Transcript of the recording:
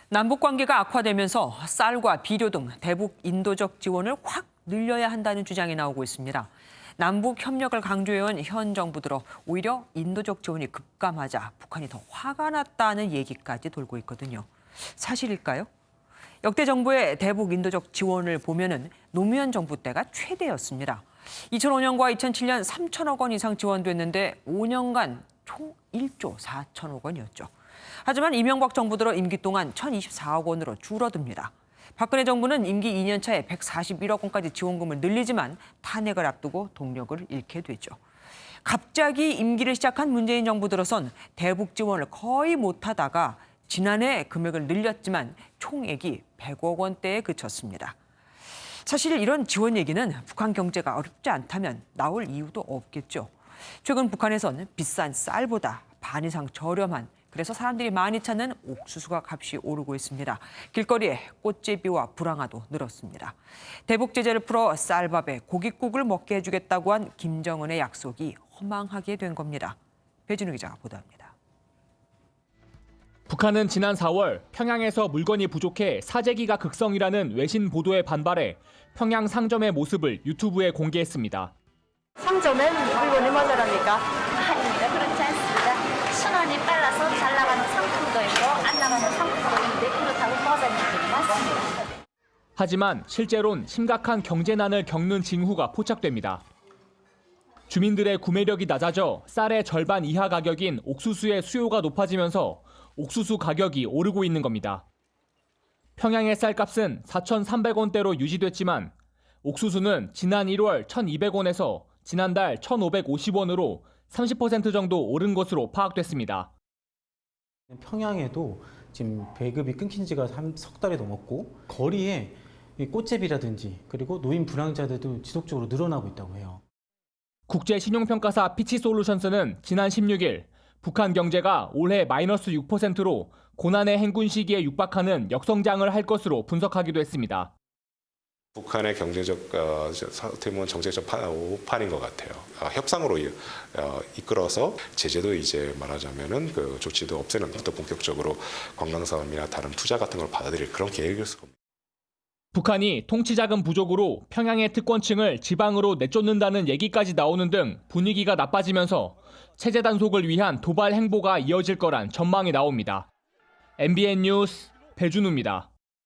남북 관계가 악화되면서 쌀과 비료 등 대북 인도적 지원을 확 늘려야 한다는 주장이 나오고 있습니다. 남북 협력을 강조해온 현 정부 들어 오히려 인도적 지원이 급감하자 북한이 더 화가 났다는 얘기까지 돌고 있거든요. 사실일까요? 역대 정부의 대북 인도적 지원을 보면은 노무현 정부 때가 최대였습니다. 2005년과 2007년 3천억 원 이상 지원됐는데 5년간 총 1조 4천억 원이었죠. 하지만 이명박 정부 들어 임기 동안 1,024억 원으로 줄어듭니다. 박근혜 정부는 임기 2년 차에 141억 원까지 지원금을 늘리지만 탄핵을 앞두고 동력을 잃게 되죠. 갑자기 임기를 시작한 문재인 정부 들어선 대북 지원을 거의 못하다가 지난해 금액을 늘렸지만 총액이 100억 원대에 그쳤습니다. 사실 이런 지원 얘기는 북한 경제가 어렵지 않다면 나올 이유도 없겠죠. 최근 북한에선 비싼 쌀보다 반 이상 저렴한, 그래서 사람들이 많이 찾는 옥수수가 값이 오르고 있습니다. 길거리에 꽃제비와 불황아도 늘었습니다. 대북 제재를 풀어 쌀밥에 고깃국을 먹게 해주겠다고 한 김정은의 약속이 허망하게 된 겁니다. 배진우 기자가 보도합니다. 북한은 지난 4월 평양에서 물건이 부족해 사재기가 극성이라는 외신 보도에 반발해 평양 상점의 모습을 유튜브에 공개했습니다. 상점엔 물건이 모자라니까. 아닙니다. 그렇지 않습니다. 순환이 빨라서 잘 나가는 상품도 있고 안 나가는 상품도 있는데 그렇다고 버전이 많습니다. 하지만 실제론 심각한 경제난을 겪는 징후가 포착됩니다. 주민들의 구매력이 낮아져 쌀의 절반 이하 가격인 옥수수의 수요가 높아지면서 옥수수 가격이 오르고 있는 겁니다. 평양의 쌀값은 4,300원대로 유지됐지만 옥수수는 지난 1월 1,200원에서 지난달 1,550원으로 30% 정도 오른 것으로 파악됐습니다. 평양에도 지금 배급이 끊긴 지가 석 달이 넘었고 거리에 꽃제비라든지 그리고 노인 불황자들도 지속적으로 늘어나고 있다고 해요. 국제신용평가사 피치솔루션스는 지난 16일 북한 경제가 올해 마이너스 6%로 고난의 행군 시기에 육박하는 역성장을 할 것으로 분석하기도 했습니다. 북한의 경제적 어떻게 보면 정책적 오판인 것 같아요. 협상으로 이끌어서 제재도 이제 말하자면은 그 조치도 없애는, 또 본격적으로 관광 사업이나 다른 투자 같은 걸 받아들일 그런 계획일 겁니다. 북한이 통치자금 부족으로 평양의 특권층을 지방으로 내쫓는다는 얘기까지 나오는 등 분위기가 나빠지면서 체제 단속을 위한 도발 행보가 이어질 거란 전망이 나옵니다. MBN 뉴스 배준우입니다.